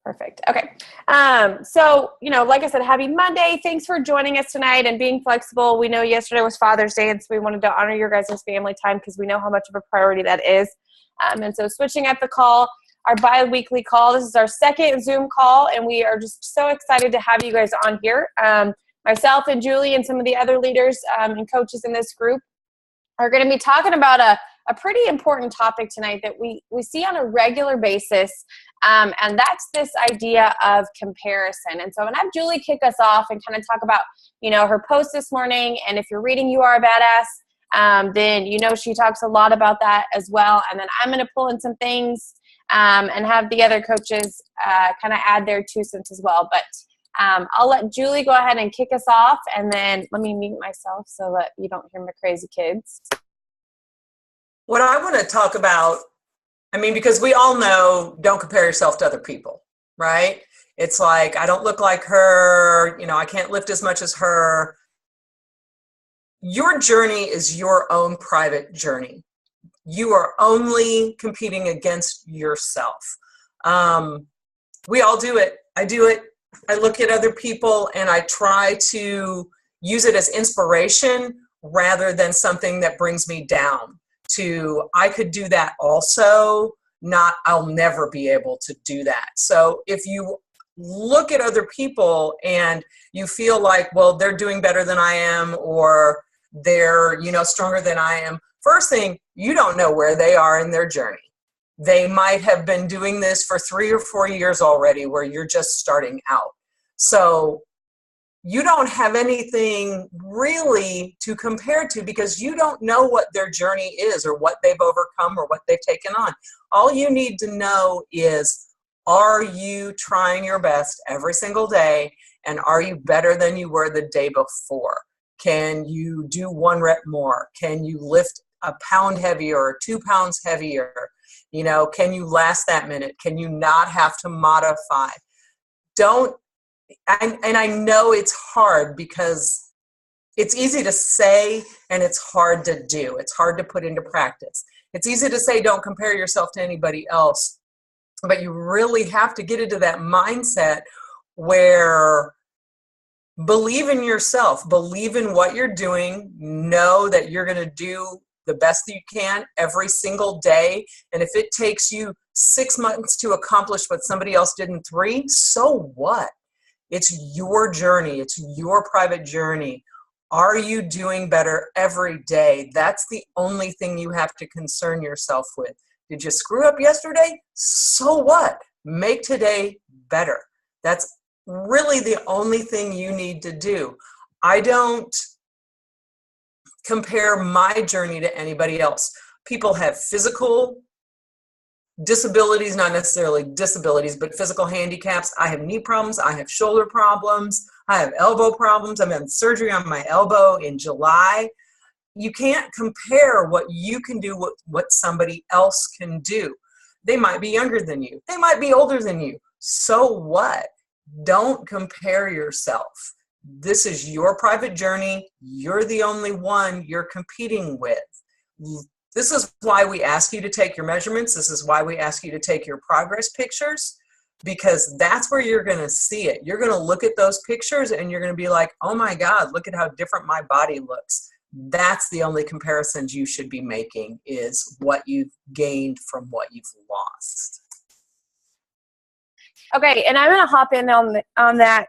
Perfect. Okay. So, like I said, happy Monday. Thanks for joining us tonight and being flexible. We know yesterday was Father's Day, and so we wanted to honor your guys' family time because we know how much of a priority that is. And so switching up the call, our bi-weekly call, this is our second Zoom call, and we are just so excited to have you guys on here. Myself and Julie and some of the other leaders and coaches in this group are going to be talking about a pretty important topic tonight that we see on a regular basis, and that's this idea of comparison. And so I'm going to have Julie kick us off and kind of talk about, her post this morning. And if you're reading You Are a Badass, then she talks a lot about that as well. And then I'm going to pull in some things and have the other coaches kind of add their 2 cents as well. But I'll let Julie go ahead and kick us off, and then let me mute myself so that you don't hear my crazy kids. What I want to talk about, because we all know don't compare yourself to other people, right? It's like, I don't look like her, I can't lift as much as her. Your journey is your own private journey. You are only competing against yourself. We all do it. I do it. I look at other people and I try to use it as inspiration rather than something that brings me down. I could do that also, not I'll never be able to do that. So if you look at other people and you feel like, well, they're doing better than I am, or they're, stronger than I am, first thing, you don't know where they are in their journey. They might have been doing this for 3 or 4 years already where you're just starting out. So you don't have anything really to compare to because you don't know what their journey is or what they've overcome or what they've taken on. All you need to know is, are you trying your best every single day, and are you better than you were the day before? Can you do 1 rep more? Can you lift a pound heavier or 2 pounds heavier? Can you last that minute? Can you not have to modify? And I know it's hard because it's easy to say and it's hard to do. It's hard to put into practice. It's easy to say don't compare yourself to anybody else, but you really have to get into that mindset where believe in yourself, believe in what you're doing, know that you're going to do the best that you can every single day. And if it takes you 6 months to accomplish what somebody else did in 3, so what? It's your journey. It's your private journey. Are you doing better every day? That's the only thing you have to concern yourself with. Did you screw up yesterday? So what? Make today better. That's really the only thing you need to do. I don't compare my journey to anybody else. People have physical disabilities, not necessarily disabilities, but physical handicaps. I have knee problems. I have shoulder problems. I have elbow problems. I'm having surgery on my elbow in July. You can't compare what you can do with what somebody else can do. They might be younger than you. They might be older than you. So what? Don't compare yourself. This is your private journey. You're the only one you're competing with. This is why we ask you to take your measurements. This is why we ask you to take your progress pictures, because that's where you're going to see it. You're going to look at those pictures and you're going to be like, oh my God, look at how different my body looks. That's the only comparisons you should be making, is what you've gained from what you've lost. Okay, and I'm going to hop in on that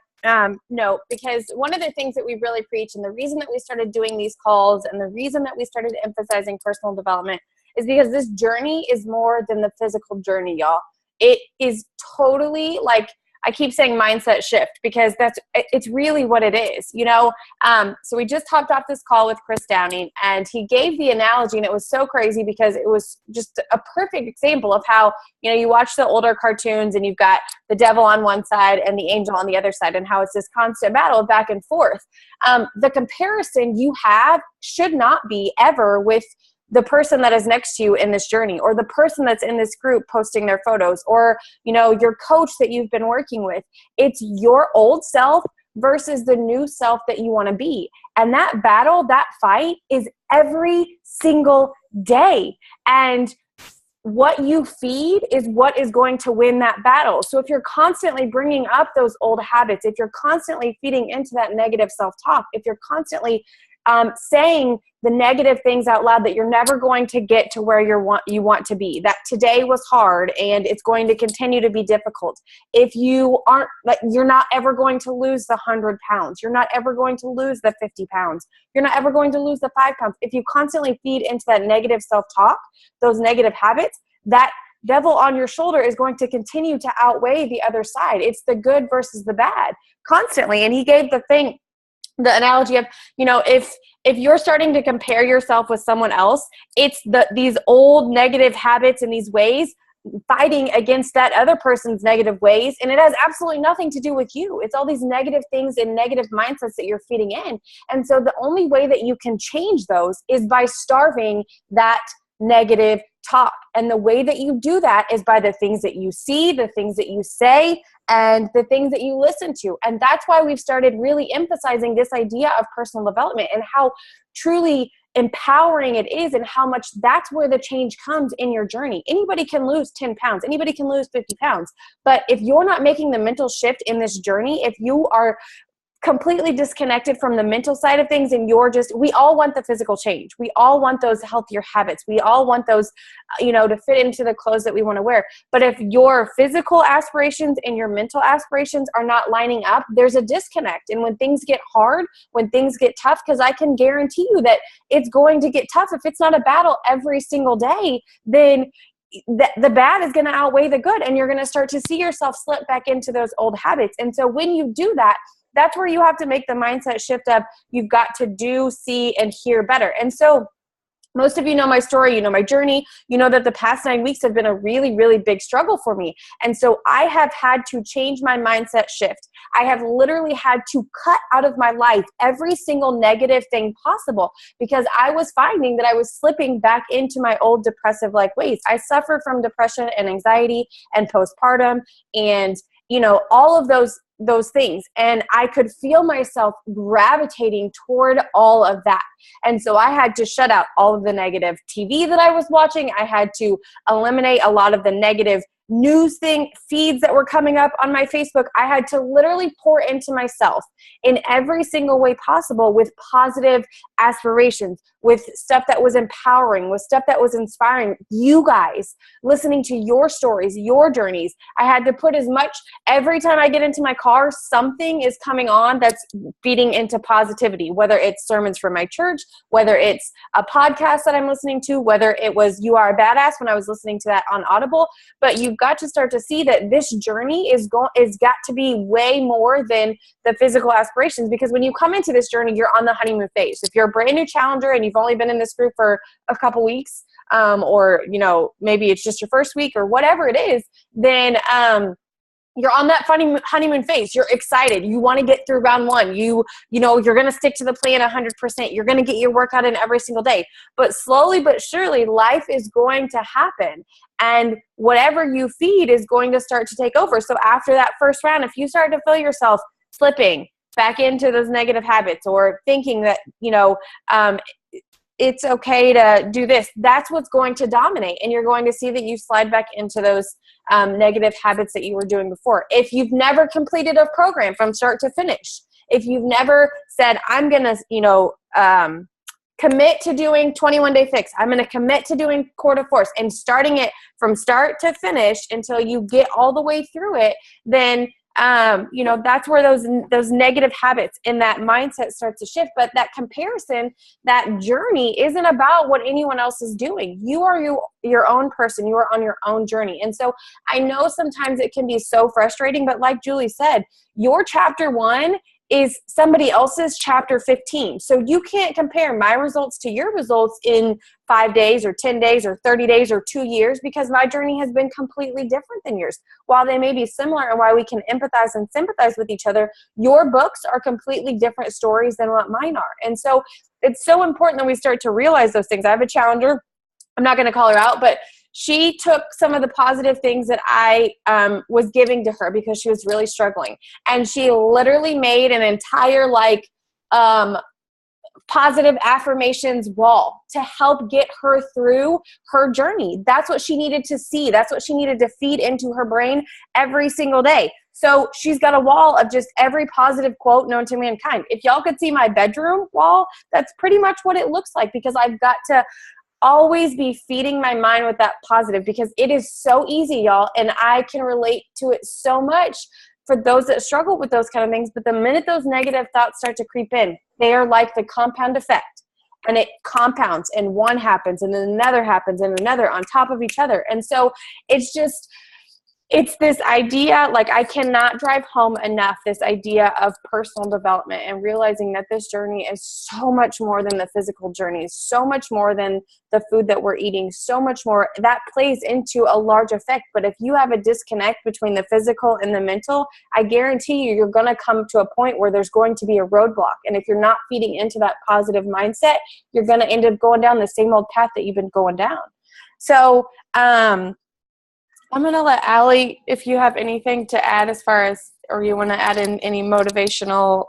note, because one of the things that we really preach, and the reason that we started doing these calls and the reason that we started emphasizing personal development, is because this journey is more than the physical journey, y'all. It is totally, like, I keep saying mindset shift, because it's really what it is, So we just hopped off this call with Chris Downing, and he gave the analogy, and it was so crazy because it was just a perfect example of how, you watch the older cartoons and you've got the devil on one side and the angel on the other side, and how it's this constant battle back and forth. The comparison you have should not be ever with the person that is next to you in this journey, or the person that's in this group posting their photos, or, your coach that you've been working with. It's your old self versus the new self that you want to be. And that battle, that fight, is every single day. And what you feed is what is going to win that battle. So if you're constantly bringing up those old habits, if you're constantly feeding into that negative self-talk, if you're constantly saying the negative things out loud, that you're never going to get to where you want to be, that today was hard and it's going to continue to be difficult. If you aren't, like, you're not ever going to lose the 100 pounds. You're not ever going to lose the 50 pounds. You're not ever going to lose the 5 pounds. If you constantly feed into that negative self-talk, those negative habits, that devil on your shoulder is going to continue to outweigh the other side. It's the good versus the bad constantly. And he gave the analogy of, if you're starting to compare yourself with someone else, it's these old negative habits and these ways fighting against that other person's negative ways. And it has absolutely nothing to do with you. It's all these negative things and negative mindsets that you're feeding in. And so the only way that you can change those is by starving that negative talk. And the way that you do that is by the things that you see, the things that you say, and the things that you listen to. And that's why we've started really emphasizing this idea of personal development and how truly empowering it is, and how much that's where the change comes in your journey. Anybody can lose 10 pounds. Anybody can lose 50 pounds. But if you're not making the mental shift in this journey, if you are completely disconnected from the mental side of things, and we all want the physical change. We all want those healthier habits. We all want those, to fit into the clothes that we want to wear. But if your physical aspirations and your mental aspirations are not lining up, there's a disconnect. And when things get hard, when things get tough, because I can guarantee you that it's going to get tough. If it's not a battle every single day, then the bad is going to outweigh the good, and you're going to start to see yourself slip back into those old habits. And so when you do that, that's where you have to make the mindset shift of, you've got to do, see, and hear better. And so most of you know my story, you know my journey, you know that the past 9 weeks have been a really, really big struggle for me. And so I have had to change my mindset shift. I have literally had to cut out of my life every single negative thing possible, because I was finding that I was slipping back into my old depressive-like ways. I suffer from depression and anxiety and postpartum and, all of those things. And I could feel myself gravitating toward all of that. And so I had to shut out all of the negative TV that I was watching. I had to eliminate a lot of the negative news feeds that were coming up on my Facebook. I had to literally pour into myself in every single way possible, with positive aspirations, with stuff that was empowering, with stuff that was inspiring. You guys, listening to your stories, your journeys. I had to put as much, every time I get into my car, something is coming on that's feeding into positivity, whether it's sermons from my church, whether it's a podcast that I'm listening to, whether it was You Are a Badass when I was listening to that on Audible. But you've got to start to see that this journey is got to be way more than the physical aspirations, because when you come into this journey, you're on the honeymoon phase. If you're a brand new challenger and you've only been in this group for a couple weeks, or maybe it's just your first week or whatever it is, then you're on that honeymoon phase. You're excited. You want to get through round one. You're going to stick to the plan 100%. You're going to get your workout in every single day. But slowly but surely, life is going to happen. And whatever you feed is going to start to take over. So after that first round, if you start to feel yourself slipping back into those negative habits, or thinking that, it's okay to do this, that's what's going to dominate. And you're going to see that you slide back into those negative habits that you were doing before. If you've never completed a program from start to finish, if you've never said, I'm going to, commit to doing 21-day fix, I'm going to commit to doing Core de Force, and starting it from start to finish until you get all the way through it, then that's where those negative habits and that mindset starts to shift. But that comparison, that journey isn't about what anyone else is doing. You are your own person. You are on your own journey. And so I know sometimes it can be so frustrating, but like Julie said, your chapter 1 is somebody else's chapter 15. So you can't compare my results to your results in 5 days or 10 days or 30 days or 2 years, because my journey has been completely different than yours. While they may be similar and while we can empathize and sympathize with each other, your books are completely different stories than what mine are. And so it's so important that we start to realize those things. I have a challenger. I'm not going to call her out, but she took some of the positive things that I was giving to her because she was really struggling. And she literally made an entire positive affirmations wall to help get her through her journey. That's what she needed to see. That's what she needed to feed into her brain every single day. So she's got a wall of just every positive quote known to mankind. If y'all could see my bedroom wall, that's pretty much what it looks like, because I've got to always be feeding my mind with that positive, because it is so easy, y'all. And I can relate to it so much for those that struggle with those kind of things. But the minute those negative thoughts start to creep in, they are like the compound effect, and it compounds, and one happens and then another happens and another on top of each other. And so it's this idea, like I cannot drive home enough, this idea of personal development and realizing that this journey is so much more than the physical journey, so much more than the food that we're eating, so much more that plays into a large effect. But if you have a disconnect between the physical and the mental, I guarantee you're going to come to a point where there's going to be a roadblock. And if you're not feeding into that positive mindset, you're going to end up going down the same old path that you've been going down. So, I'm going to let Allie, if you have anything to add as far as, or you want to add in any motivational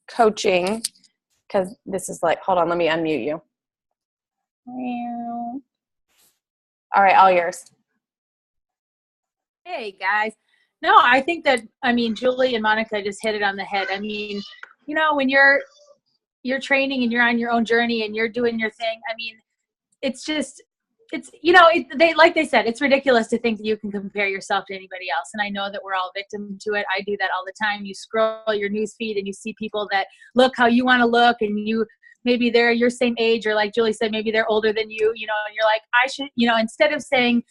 coaching, because this is like, hold on, let me unmute you. All right, all yours. Hey, guys. No, I think that, Julie and Monica just hit it on the head. When you're training and you're on your own journey and you're doing your thing, like they said, it's ridiculous to think that you can compare yourself to anybody else. And I know that we're all victim to it. I do that all the time. You scroll your news feed and you see people that look how you want to look, and maybe they're your same age, or like Julie said, maybe they're older than you, and you're like, I should, instead of saying,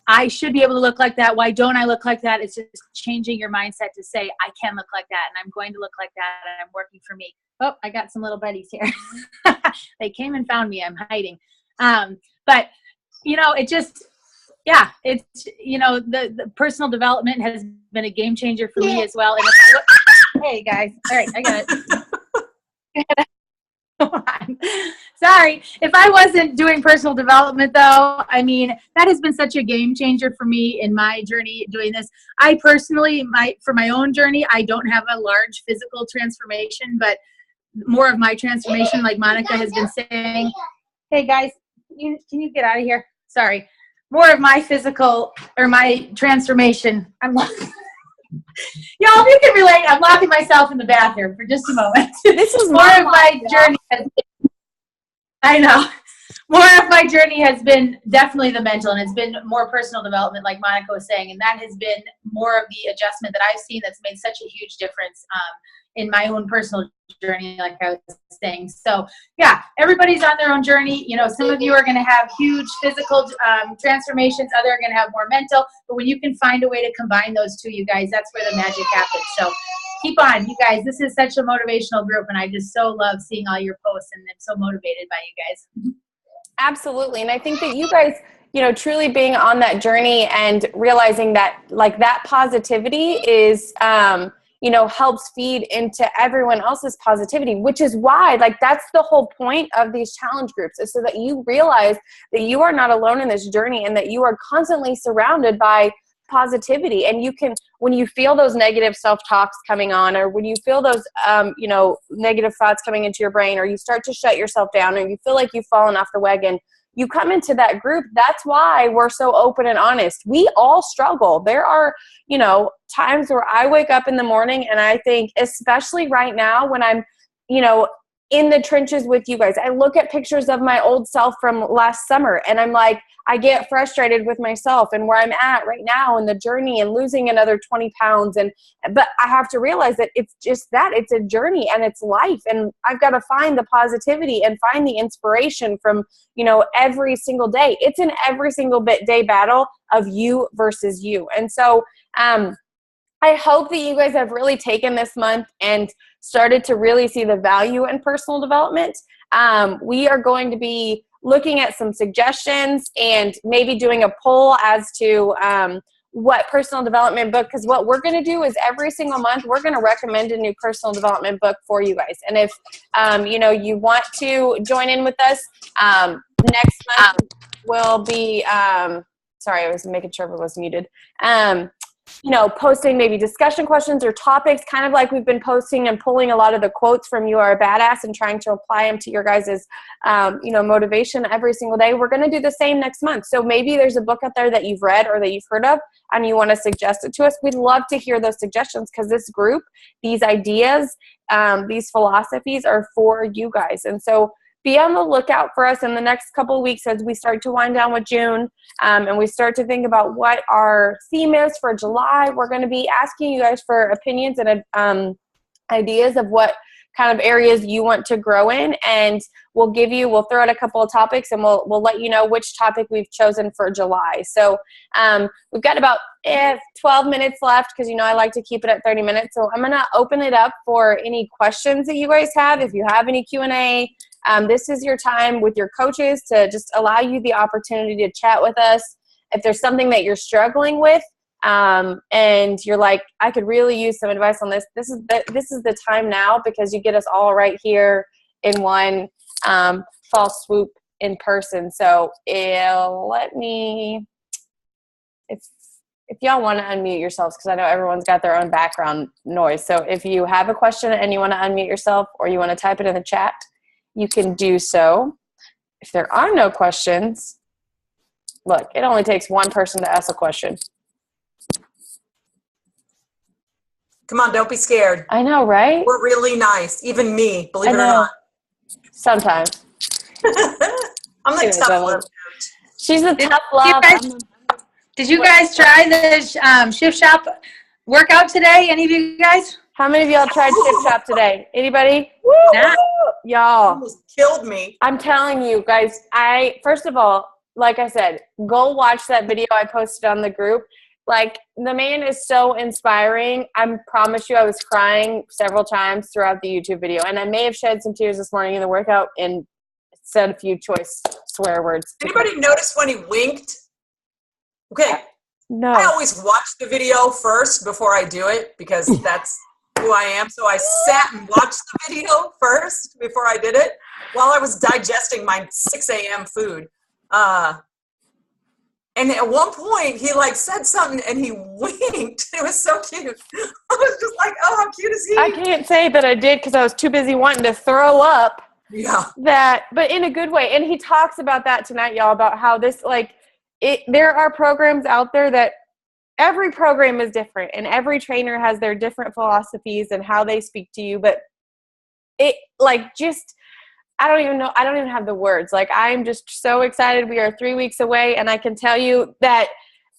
I should be able to look like that, why don't I look like that? It's just changing your mindset to say, I can look like that, and I'm going to look like that, and I'm working for me. Oh, I got some little buddies here. They came and found me. I'm hiding. But, it just, it's, the personal development has been a game changer for me as well. And hey, guys. All right, I got it. Sorry. If I wasn't doing personal development, though, that has been such a game changer for me in my journey doing this. I personally, for my own journey, I don't have a large physical transformation, but more of my transformation, like Monica has been saying. Hey, guys. Can you get out of here? Sorry. More of my physical or my transformation. Y'all, if you can relate, I'm locking myself in the bathroom for just a moment. This is more of my journey. I know. More of my journey has been definitely the mental, and it's been more personal development, like Monica was saying, and that has been more of the adjustment that I've seen that's made such a huge difference in my own personal journey, like I was saying. So yeah, everybody's on their own journey. Some of you are going to have huge physical transformations, others are going to have more mental, but when you can find a way to combine those two, you guys, that's where the magic happens. So keep on, you guys. This is such a motivational group, and I just so love seeing all your posts, and I'm so motivated by you guys. Absolutely. And I think that you guys, truly being on that journey and realizing that like that positivity is, helps feed into everyone else's positivity, which is why, like, that's the whole point of these challenge groups, is so that you realize that you are not alone in this journey, and that you are constantly surrounded by positivity. And you can, when you feel those negative self-talks coming on, or when you feel those, negative thoughts coming into your brain, or you start to shut yourself down, or you feel like you've fallen off the wagon, you come into that group. That's why we're so open and honest. We all struggle. There are, times where I wake up in the morning and I think, especially right now when I'm, in the trenches with you guys, I look at pictures of my old self from last summer, and I'm like, I get frustrated with myself and where I'm at right now in the journey, and losing another 20 pounds. But I have to realize that it's just that it's a journey and it's life. And I've got to find the positivity and find the inspiration from, every single day. It's an every single day battle of you versus you. And so, I hope that you guys have really taken this month and started to really see the value in personal development. We are going to be looking at some suggestions and maybe doing a poll as to what personal development book, because what we're going to do is every single month we're going to recommend a new personal development book for you guys. And if you want to join in with us, next month will be sorry, I was making sure it was muted. posting maybe discussion questions or topics, kind of like we've been posting and pulling a lot of the quotes from You Are a Badass and trying to apply them to your guys' motivation every single day. We're going to do the same next month. So maybe there's a book out there that you've read or that you've heard of and you want to suggest it to us. We'd love to hear those suggestions, because this group, these ideas, these philosophies are for you guys. And so be on the lookout for us in the next couple of weeks as we start to wind down with June, and we start to think about what our theme is for July. We're going to be asking you guys for opinions and ideas of what kind of areas you want to grow in, and we'll throw out a couple of topics, and we'll let you know which topic we've chosen for July. So we've got about 12 minutes left, because I like to keep it at 30 minutes. So I'm going to open it up for any questions that you guys have. If you have any Q&A, this is your time with your coaches to just allow you the opportunity to chat with us. If there's something that you're struggling with, and you're like, I could really use some advice on this, this is the time now, because you get us all right here in one fall swoop in person. So if y'all want to unmute yourselves, because I know everyone's got their own background noise. So if you have a question and you want to unmute yourself, or you want to type it in the chat, you can do so. If there are no questions, look, it only takes one person to ask a question. Come on, don't be scared. I know, right? We're really nice. Even me, believe it or not. Sometimes. I'm the tough love coach. She's a tough love. Did you guys try the Shift Shop workout today? Any of you guys? How many of y'all tried Shift Shop today? Anybody? Woo! Nah. Y'all. Almost killed me. I'm telling you guys, first of all, like I said, go watch that video I posted on the group. Like, the man is so inspiring. I promise you, I was crying several times throughout the YouTube video. And I may have shed some tears this morning in the workout and said a few choice swear words. Anybody notice when he winked? Okay. No. I always watch the video first before I do it, because that's who I am. So I sat and watched the video first before I did it while I was digesting my 6 a.m. food. And at one point, he said something and he winked. It was so cute. I was just like, oh, how cute is he? I can't say that I did, because I was too busy wanting to throw up. Yeah. But in a good way. And he talks about that tonight, y'all, about how this, there are programs out there that every program is different, and every trainer has their different philosophies and how they speak to you. But I don't even know. I don't even have the words. I'm just so excited. We are 3 weeks away, and I can tell you that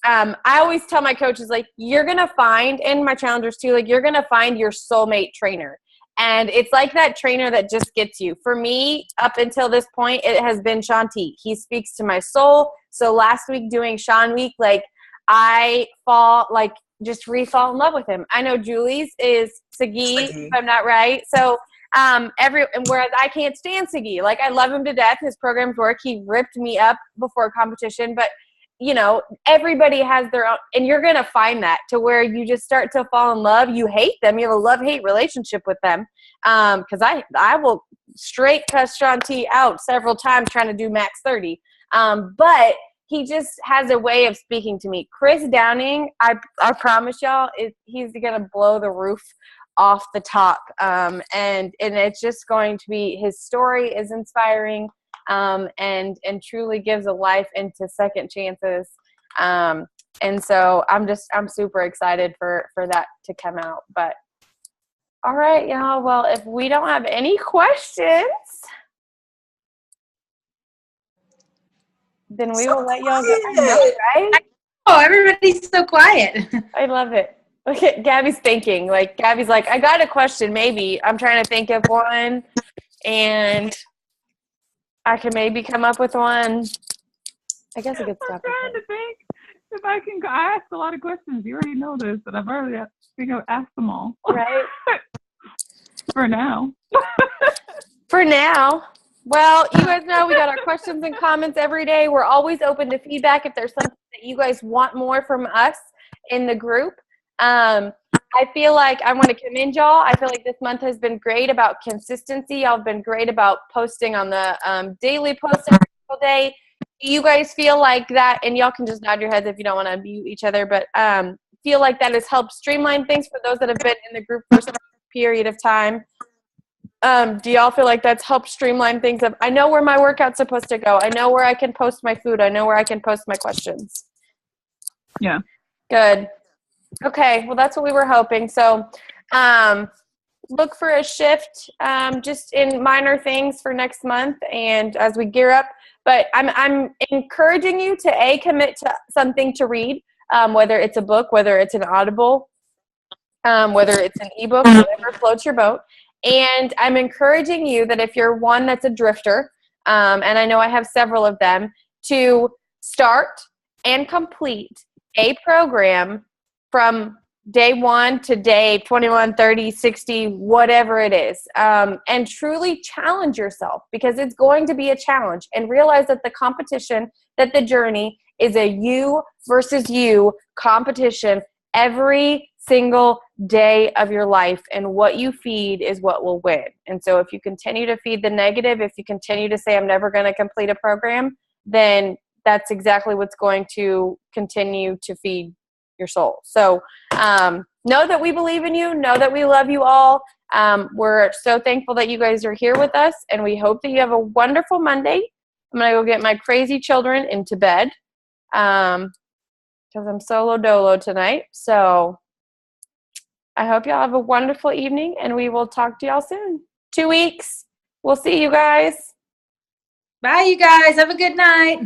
I always tell my coaches, you're going to find, and my challengers too, you're going to find your soulmate trainer. And it's like that trainer that just gets you. For me, up until this point, it has been Shaun T. He speaks to my soul. So last week doing Shaun Week, I just re-fall in love with him. I know Julie's is Sagi, if I'm not right. So whereas I can't stand Sagi. I love him to death. His programs work. He ripped me up before competition. But, everybody has their own. And you're going to find that to where you just start to fall in love. You hate them. You have a love-hate relationship with them. Because I will straight cuss Shaun T out several times trying to do max 30. But he just has a way of speaking to me. Chris Downing, I promise y'all, he's going to blow the roof off the top. And it's just going to be, his story is inspiring, and truly gives a life into second chances. And so I'm super excited for that to come out. But all right, y'all. Well, if we don't have any questions, then we will let y'all go. Right? Oh, everybody's so quiet. I love it. Look at Gabby's thinking. Gabby's like, I got a question, maybe. I'm trying to think of one, and I can maybe come up with one. I guess I could stop. I'm trying to think if I can go. I asked a lot of questions. You already know this, but I've already asked them all. Right? For now. For now. Well, you guys know we got our questions and comments every day. We're always open to feedback if there's something that you guys want more from us in the group. I feel like I want to commend y'all. I feel like this month has been great about consistency. Y'all have been great about posting on the daily post every single day. Do you guys feel like that? And y'all can just nod your heads if you don't want to mute each other. But feel like that has helped streamline things for those that have been in the group for some period of time? Do y'all feel like that's helped streamline things? I know where my workout's supposed to go. I know where I can post my food. I know where I can post my questions. Yeah. Good. Okay. Well, that's what we were hoping. So, look for a shift, just in minor things for next month and as we gear up. But I'm encouraging you to commit to something to read, whether it's a book, whether it's an Audible, whether it's an ebook, whatever floats your boat. And I'm encouraging you that if you're one that's a drifter, and I know I have several of them, to start and complete a program from day 1 to day 21, 30, 60, whatever it is, and truly challenge yourself, because it's going to be a challenge, and realize that the competition, that the journey is a you versus you competition every single day of your life, and what you feed is what will win. And so if you continue to feed the negative, if you continue to say, I'm never going to complete a program, then that's exactly what's going to continue to feed your soul. So know that we believe in you. Know that we love you all. We're so thankful that you guys are here with us, and we hope that you have a wonderful Monday. I'm going to go get my crazy children into bed because I'm solo dolo tonight. So I hope y'all have a wonderful evening, and we will talk to y'all soon. 2 weeks. We'll see you guys. Bye, you guys. Have a good night.